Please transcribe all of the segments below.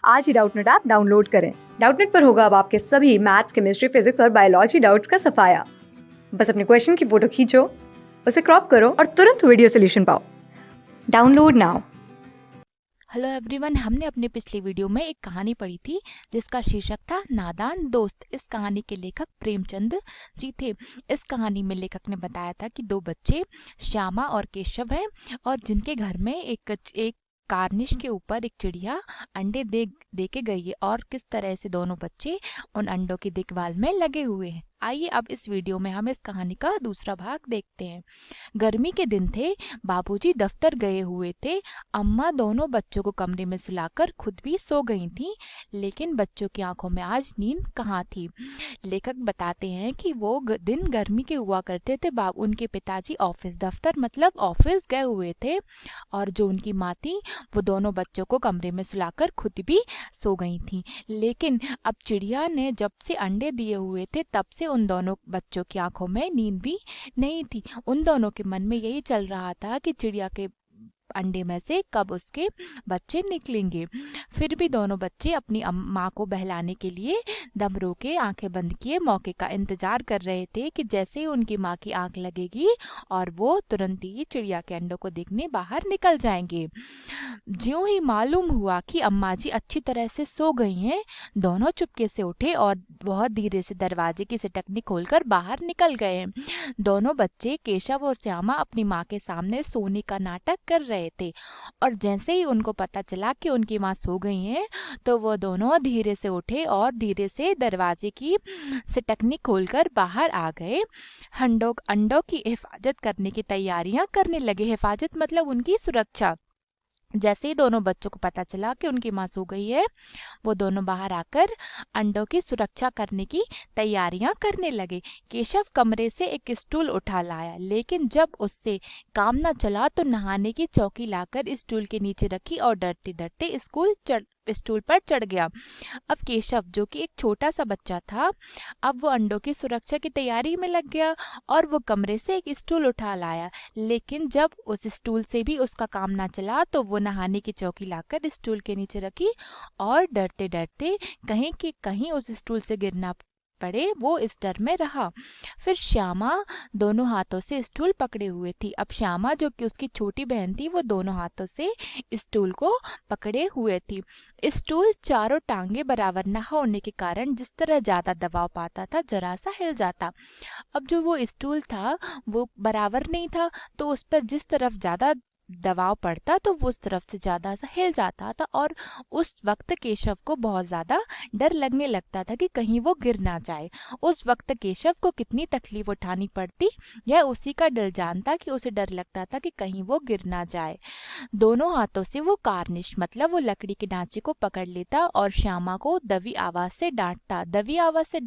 आज ही Doubtnut app download करें। Doubtnut पर होगा अब आपके सभी मैथ्स, केमिस्ट्री, फिजिक्स और बायोलॉजी डाउट्स का सफाया। बस अपने क्वेश्चन की फोटो खींचो, उसे क्रॉप करो और तुरंत वीडियो सोल्यूशन पाओ। Download now. हेलो एवरीवन, हमने अपने पिछले वीडियो में एक कहानी पढ़ी थी जिसका शीर्षक था नादान दोस्त। इस कहानी के लेखक प्रेमचंद जी थे। इस कहानी में लेखक ने बताया था कि दो बच्चे श्यामा और केशव हैं और जिनके घर में एक कार्निश के ऊपर एक चिड़िया अंडे दे के गई है और किस तरह से दोनों बच्चे उन अंडों की देखभाल में लगे हुए हैं। आइए अब इस वीडियो में हम इस कहानी का दूसरा भाग देखते हैं। गर्मी के दिन थे, बाबूजी दफ्तर गए हुए थे। अम्मा दोनों बच्चों को कमरे में सुलाकर खुद भी सो गई थीं, लेकिन बच्चों की आंखों में आज नींद कहाँ थी। लेखक बताते हैं कि वो दिन गर्मी के हुआ करते थे। उनके पिताजी ऑफिस, दफ्तर मतलब ऑफिस गए हुए थे और जो उनकी माँ थी वो दोनों बच्चों को कमरे में सुलाकर खुद भी सो गई थी। लेकिन अब चिड़िया ने जब से अंडे दिए हुए थे तब से उन दोनों बच्चों की आंखों में नींद भी नहीं थी। उन दोनों के मन में यही चल रहा था कि चिड़िया के अंडे में से कब उसके बच्चे निकलेंगे। फिर भी दोनों बच्चे अपनी माँ को बहलाने के लिए दम रोके आंखें बंद किए मौके का इंतजार कर रहे थे कि जैसे ही उनकी माँ की आंख लगेगी और वो तुरंत ही चिड़िया के अंडों को देखने बाहर निकल जाएंगे। ज्यों ही मालूम हुआ कि अम्मा जी अच्छी तरह से सो गई हैं, दोनों चुपके से उठे और बहुत धीरे से दरवाजे की सिटकनी खोलकर बाहर निकल गए। दोनों बच्चे केशव और श्यामा अपनी माँ के सामने सोने का नाटक कर रहे थे और जैसे ही उनको पता चला कि उनकी माँ सो गई हैं तो वो दोनों धीरे से उठे और धीरे से दरवाजे की सिटकनी खोलकर बाहर आ गए। अंडों की हिफाजत करने की तैयारियां करने लगे। हिफाजत मतलब उनकी सुरक्षा। जैसे ही दोनों बच्चों को पता चला कि उनकी माँ सो गई है, वो दोनों बाहर आकर अंडों की सुरक्षा करने की तैयारियां करने लगे। केशव कमरे से एक स्टूल उठा लाया, लेकिन जब उससे काम न चला तो नहाने की चौकी लाकर स्टूल के नीचे रखी और डरते डरते स्टूल पर चढ़ गया। अब केशव, जो कि एक छोटा सा बच्चा था, अब वो अंडों की सुरक्षा की तैयारी में लग गया और वो कमरे से एक स्टूल उठा लाया, लेकिन जब उस स्टूल से भी उसका काम ना चला तो वो नहाने की चौकी लाकर स्टूल के नीचे रखी और डरते डरते कहीं उस स्टूल से गिरना पड़े, वो इस डर में रहा। फिर श्यामा दोनों हाथों से स्टूल पकड़े हुए थी। अब श्यामा, जो कि उसकी छोटी बहन थी, वो दोनों हाथों से स्टूल को पकड़े हुए थी। स्टूल चारों टांगे बराबर न होने के कारण जिस तरह ज्यादा दबाव पाता था जरा सा हिल जाता। अब जो वो स्टूल था वो बराबर नहीं था, तो उस पर जिस तरफ ज्यादा दबाव पड़ता तो वो उस तरफ से ज्यादा सा हिल जाता था और उस वक्त केशव को बहुत ज्यादा डर लगने लगता था कि कहीं वो गिर ना जाए। उस वक्त केशव को कितनी तकलीफ उठानी पड़ती यह उसी का डर जानता कि उसे डर लगता था कि कहीं वो गिर ना जाए। दोनों हाथों से वो कार्निश मतलब वो लकड़ी के ढांचे को पकड़ लेता और श्यामा को दबी आवाज से डांटता। दबी आवाज से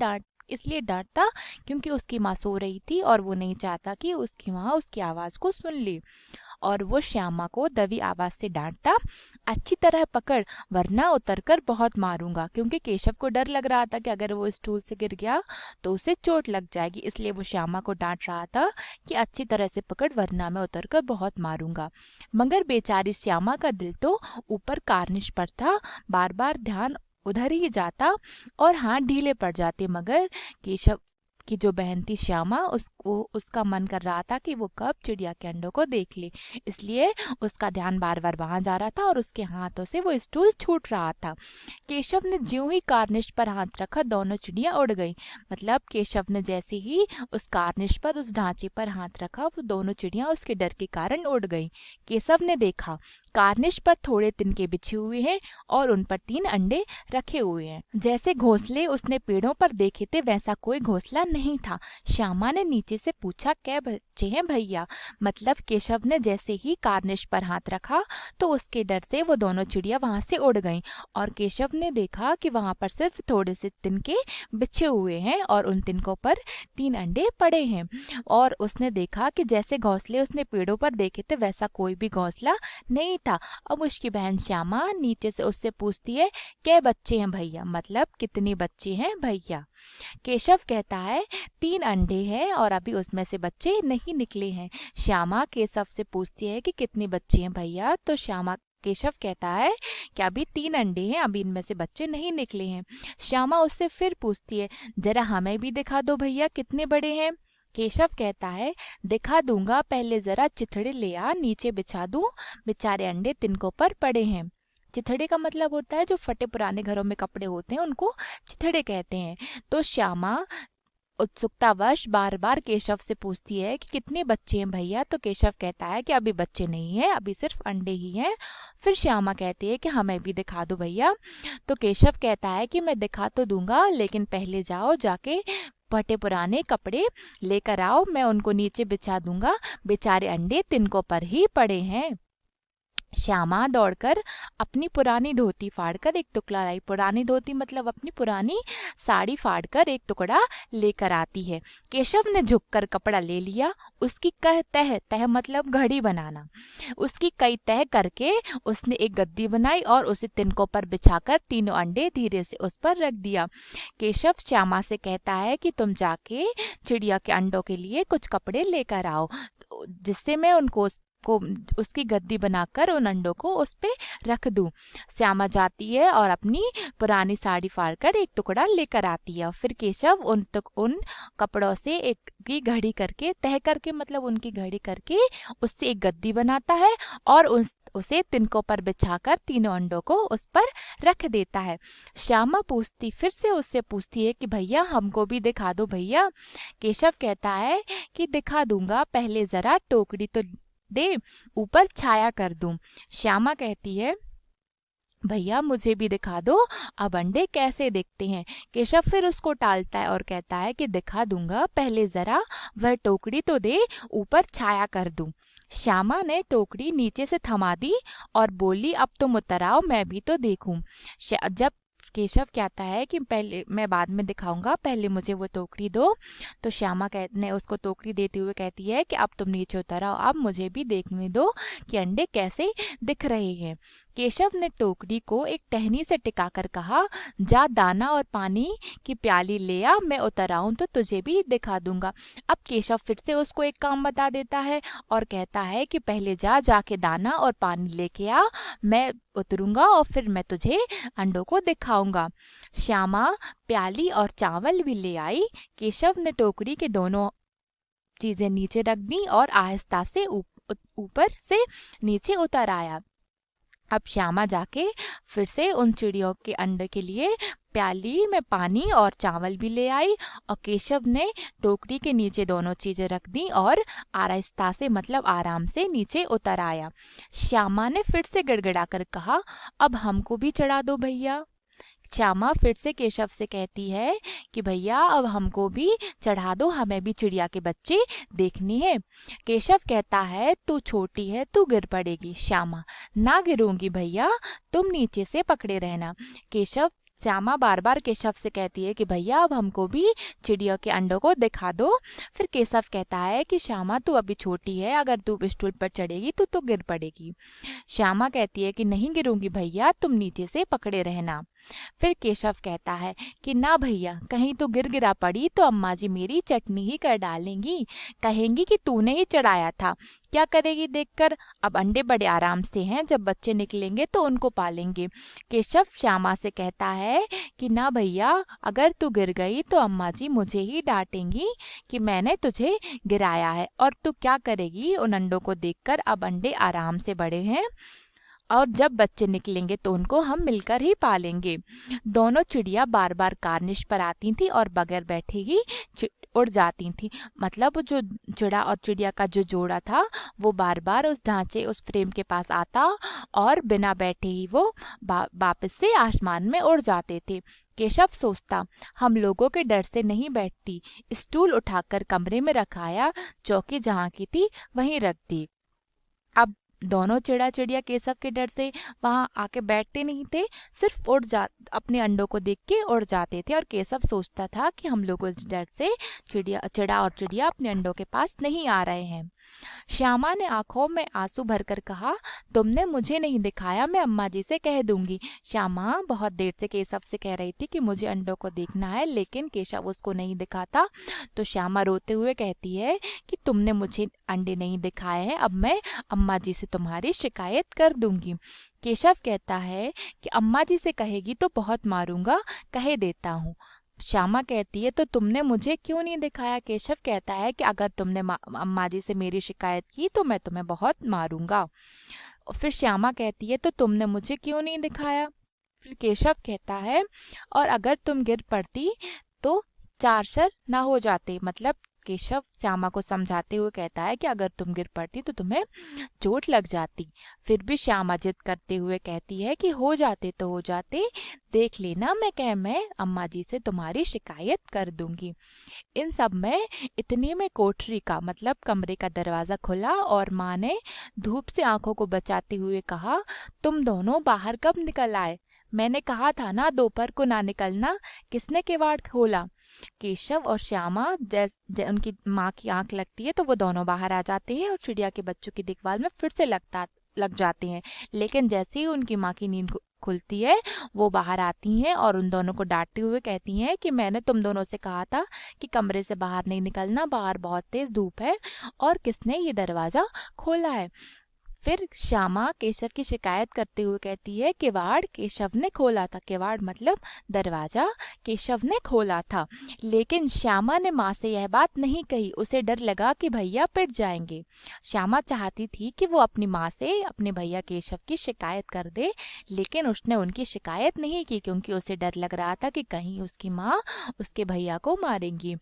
इसलिए डांटता क्योंकि उसकी माँ सो रही थी और वो नहीं चाहता कि उसकी माँ उसकी आवाज को सुन ले। और वो श्यामा को दबी आवाज से डांटता, अच्छी तरह पकड़ वरना उतरकर बहुत मारूंगा, क्योंकि केशव को डर लग रहा था कि अगर वो स्टूल से गिर गया तो उसे चोट लग जाएगी। इसलिए वो श्यामा को डांट रहा था कि अच्छी तरह से पकड़ वरना मैं उतरकर बहुत मारूंगा। मगर बेचारी श्यामा का दिल तो ऊपर कार्निश पर था। बार बार ध्यान उधर ही जाता और हाथ ढीले पड़ जाते, मगर केशव की जो बहन थी श्यामा, उसका मन कर रहा था कि वो कब चिड़िया के अंडों को देख ले, इसलिए उसका ध्यान बार बार वहां जा रहा था और उसके हाथों से वो स्टूल छूट रहा था। केशव ने ज्यों ही कार्निश पर हाथ रखा दोनों चिड़िया उड़ गई। मतलब केशव ने जैसे ही उस कार्निश पर, उस ढांचे पर हाथ रखा, वो दोनों चिड़िया उसके डर के कारण उड़ गई। केशव ने देखा कार्निश पर थोड़े तिनके बिछे हुए हैं और उन पर 3 अंडे रखे हुए हैं। जैसे घोंसले उसने पेड़ों पर देखे थे वैसा कोई घोंसला नहीं था। श्यामा ने नीचे से पूछा, क्या बच्चे हैं भैया? मतलब केशव ने जैसे ही कार्निश पर हाथ रखा तो उसके डर से वो दोनों चिड़िया वहां से उड़ गईं और केशव ने देखा कि वहां पर सिर्फ थोड़े से तिनके बिछे हुए हैं और उन तिनकों पर 3 अंडे पड़े हैं। और उसने देखा कि जैसे घोंसले उसने पेड़ों पर देखे थे वैसा कोई भी घोंसला नहीं था। अब उसकी बहन श्यामा नीचे से उससे पूछती है, क्या बच्चे हैं भैया? मतलब कितने बच्चे हैं भैया? केशव कहता है 3 अंडे हैं और अभी उसमें से बच्चे नहीं निकले हैं। श्यामा केशव से पूछती है कि कितने बच्चे हैं भैया? तो श्यामा केशव कहता है कि अभी 3 अंडे हैं, अभी इनमें से बच्चे नहीं निकले हैं। श्यामा उससे फिर पूछती है, जरा हमें भी दिखा दो भैया कितने बड़े हैं। केशव कहता है, दिखा दूंगा, पहले जरा चिथड़े ले आ, नीचे बिछा दूं, बेचारे अंडे तिनकों पर पड़े हैं। चिथड़े का मतलब होता है जो फटे पुराने घरों में कपड़े होते हैं उनको चिथड़े कहते हैं। तो श्यामा उत्सुकतावश बार बार केशव से पूछती है कि कितने बच्चे हैं भैया। तो केशव कहता है कि अभी बच्चे नहीं हैं, अभी सिर्फ अंडे ही हैं। फिर श्यामा कहती है कि हमें भी दिखा दो भैया। तो केशव कहता है कि मैं दिखा तो दूंगा, लेकिन पहले जाओ जाके फटे पुराने कपड़े लेकर आओ, मैं उनको नीचे बिछा दूंगा, बेचारे अंडे तिनकों पर ही पड़े हैं। श्यामा दौड़कर अपनी पुरानी धोती फाड़कर एक टुकड़ा लाई। पुरानी धोती मतलब अपनी पुरानी साड़ी फाड़कर एक टुकड़ा लेकर आती है। केशव ने झुककर कपड़ा ले लिया, उसकी तह मतलब घड़ी बनाना, उसकी कई तह करके उसने एक गद्दी बनाई और उसे तिनकों पर बिछाकर तीनों अंडे धीरे से उस पर रख दिया। केशव श्यामा से कहता है कि तुम जाके चिड़िया के अंडों के लिए कुछ कपड़े लेकर आओ, जिससे मैं उनको उसकी गद्दी बनाकर उन अंडों को उस पे रख दूं। श्यामा जाती है और अपनी पुरानी साड़ी फाड़कर एक टुकड़ा लेकर आती है। फिर केशव उन कपड़ों से एक की घड़ी करके तह करके मतलब उनकी घड़ी करके उससे एक गद्दी बनाता है और उसे तिनकों पर बिछाकर तीनों अंडों को उस पर रख देता है। श्यामा फिर से उससे पूछती है कि भैया हमको भी दिखा दो भैया। केशव कहता है कि दिखा दूंगा, पहले जरा टोकरी तो दे, ऊपर छाया कर दूं। श्यामा कहती है, भैया मुझे भी दिखा दो, अब अंडे कैसे दिखते हैं। केशव फिर उसको टालता है और कहता है कि दिखा दूंगा, पहले जरा वह टोकरी तो दे, ऊपर छाया कर दूं। श्यामा ने टोकरी नीचे से थमा दी और बोली, अब तुम उतर आओ, मैं भी तो देखूं। जब केशव कहता है कि पहले मैं बाद में दिखाऊंगा, पहले मुझे वो टोकरी दो, तो श्यामा ने उसको टोकरी देते हुए कहती है कि अब तुम नीचे उतर आओ, अब मुझे भी देखने दो कि अंडे कैसे दिख रहे हैं। केशव ने टोकरी को एक टहनी से टिकाकर कहा, जा दाना और पानी की प्याली ले आ, मैं उतर आऊं तो तुझे भी दिखा दूंगा। अब केशव फिर से उसको एक काम बता देता है और कहता है कि पहले जाके दाना और पानी लेके आ, मैं उतरूंगा और फिर मैं तुझे अंडों को दिखाऊंगा। श्यामा प्याली और चावल भी ले आई। केशव ने टोकरी के दोनों चीजें नीचे रख दी और आहिस्ता से ऊपर से नीचे उतर आया। अब श्यामा जाके फिर से उन चिड़ियों के अंडे के लिए प्याली में पानी और चावल भी ले आई और केशव ने टोकरी के नीचे दोनों चीजें रख दी और आहिस्ता से मतलब आराम से नीचे उतर आया। श्यामा ने फिर से गिड़गिड़ा कर कहा, अब हमको भी चढ़ा दो भैया। श्यामा फिर से केशव से कहती है कि भैया अब हमको भी चढ़ा दो, हमें भी चिड़िया के बच्चे देखने हैं। केशव कहता है, तू छोटी है, तू गिर पड़ेगी। श्यामा, ना गिरूंगी भैया, तुम नीचे से पकड़े रहना। श्यामा बार बार केशव से कहती है कि भैया अब हमको भी चिड़िया के अंडों को दिखा दो। फिर केशव कहता है कि श्यामा तू अभी छोटी है, अगर तू स्टूल पर चढ़ेगी तो गिर पड़ेगी। श्यामा कहती है कि नहीं गिरूंगी भैया, तुम नीचे से पकड़े रहना। फिर केशव कहता है कि ना भैया, कहीं तो गिरा पड़ी तो अम्मा जी मेरी चटनी ही कर डालेंगी, कहेंगी कि तूने ही चढ़ाया था। क्या करेगी देखकर, अब अंडे बड़े आराम से हैं, जब बच्चे निकलेंगे तो उनको पालेंगे। केशव श्यामा से कहता है कि ना भैया, अगर तू गिर गई तो अम्मा जी मुझे ही डांटेंगी कि मैंने तुझे गिराया है, और तू क्या करेगी उन अंडों को देखकर। अब अंडे आराम से बड़े हैं और जब बच्चे निकलेंगे तो उनको हम मिलकर ही पालेंगे। दोनों चिड़िया बार बार कार्निश पर आती थी और बगैर बैठे ही उड़ जाती थी। मतलब जो चिड़ा और चिड़िया का जो जोड़ा था वो बार बार उस ढांचे उस फ्रेम के पास आता और बिना बैठे ही वो वापस से आसमान में उड़ जाते थे। केशव सोचता, हम लोगों के डर से नहीं बैठती, स्टूल उठाकर कमरे में रखाया, चौकी जहाँ की थी वहीं रख दी। अब दोनों चिड़िया केशव के डर से वहां आके बैठते नहीं थे, सिर्फ अपने अंडों को देख के उड़ जाते थे। और केशव सोचता था कि हम लोगों के डर से चिड़ा और चिड़िया अपने अंडों के पास नहीं आ रहे हैं। श्यामा ने आंखों में आंसू भरकर कहा, तुमने मुझे नहीं दिखाया, मैं अम्मा जी से कह दूंगी। श्यामा बहुत देर से केशव से कह रही थी कि मुझे अंडों को देखना है, लेकिन केशव उसको नहीं दिखाता। तो श्यामा रोते हुए कहती है कि तुमने मुझे अंडे नहीं दिखाए हैं, अब मैं अम्मा जी से तुम्हारी शिकायत कर दूंगी। केशव कहता है कि अम्मा जी से कहेगी तो बहुत मारूंगा, कहे देता हूँ। श्यामा कहती है तो तुमने मुझे क्यों नहीं दिखाया? केशव कहता है कि अगर तुमने अम्मा जी से मेरी शिकायत की तो मैं तुम्हें बहुत मारूंगा। फिर श्यामा कहती है तो तुमने मुझे क्यों नहीं दिखाया? फिर केशव कहता है और अगर तुम गिर पड़ती तो 4 सर ना हो जाते। मतलब केशव श्यामा को समझाते हुए कहता है कि अगर तुम गिर पड़ती तो तुम्हें चोट लग जाती। फिर भी श्यामा जिद करते हुए कहती है कि हो जाते तो हो जाते, देख लेना, मैं अम्मा जी से तुम्हारी शिकायत कर दूंगी। इन सब में इतने में कोठरी का मतलब कमरे का दरवाजा खुला और माँ ने धूप से आंखों को बचाते हुए कहा, तुम दोनों बाहर कब निकल आए? मैंने कहा था ना दोपहर को ना निकलना, किसने किवाड़ खोला? केशव और श्यामा उनकी माँ की आंख लगती है तो वो दोनों बाहर आ जाते हैं और चिड़िया के बच्चों की देखभाल में फिर से लग जाते हैं। लेकिन जैसे ही उनकी माँ की नींद खुलती है वो बाहर आती हैं और उन दोनों को डांटते हुए कहती हैं कि मैंने तुम दोनों से कहा था कि कमरे से बाहर नहीं निकलना, बाहर बहुत तेज धूप है और किसने ये दरवाजा खोला है? फिर श्यामा केशव की शिकायत करते हुए कहती है, किवाड़ केशव ने खोला था। किवाड़ मतलब दरवाजा केशव ने खोला था। लेकिन श्यामा ने माँ से यह बात नहीं कही, उसे डर लगा कि भैया पिट जाएंगे। श्यामा चाहती थी कि वो अपनी माँ से अपने भैया केशव की शिकायत कर दे, लेकिन उसने उनकी शिकायत नहीं की क्योंकि उसे डर लग रहा था कि कहीं उसकी माँ उसके भैया को मारेंगी।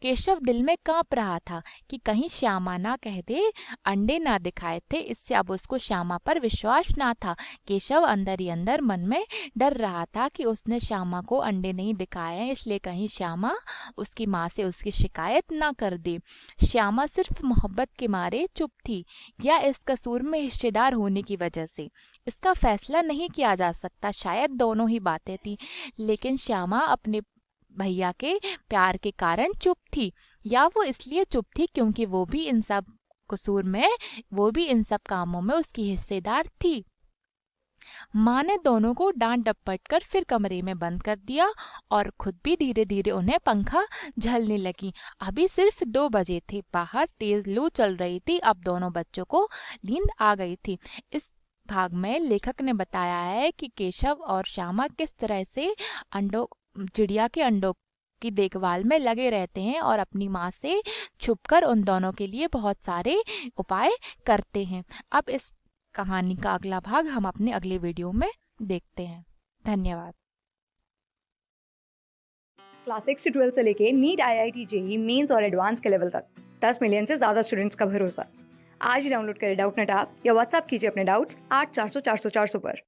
केशव दिल में कांप रहा था कि कहीं श्यामा ना कह दे अंडे ना दिखाए थे, इससे अब उसको श्यामा पर विश्वास ना था। केशव अंदर ही अंदर मन में डर रहा था कि उसने श्यामा को अंडे नहीं दिखाए हैं, इसलिए कहीं श्यामा उसकी माँ से उसकी शिकायत ना कर दे। श्यामा सिर्फ मोहब्बत के मारे चुप थी या इस कसूर में हिस्सेदार होने की वजह से, इसका फैसला नहीं किया जा सकता। शायद दोनों ही बातें थी, लेकिन श्यामा अपने भैया के प्यार के कारण चुप थी या वो इसलिए चुप थी क्योंकि वो भी इन सब कामों में उसकी हिस्सेदार थी। माँ ने दोनों को डांट डपट कर फिर कमरे में बंद कर दिया और खुद भी धीरे धीरे उन्हें पंखा झलने लगी। अभी सिर्फ 2 बजे थे, बाहर तेज लू चल रही थी। अब दोनों बच्चों को नींद आ गई थी। इस भाग में लेखक ने बताया है कि केशव और श्यामा किस तरह से चिड़िया के अंडों की देखभाल में लगे रहते हैं और अपनी माँ से छुपकर उन दोनों के लिए बहुत सारे उपाय करते हैं। अब इस कहानी का अगला भाग हम अपने अगले वीडियो में देखते हैं। धन्यवाद। क्लास 6 से 12 से लेके नीट, IIT, JEE मेंस और एडवांस के लेवल तक 10 मिलियन से ज़्यादा स्टूडेंट्स का भरोसा। आज ही डाउनलोड करें डाउटनेट ऐप या व्हाट्सएप कीजिए अपने डाउट्स 8400 400 400 पर।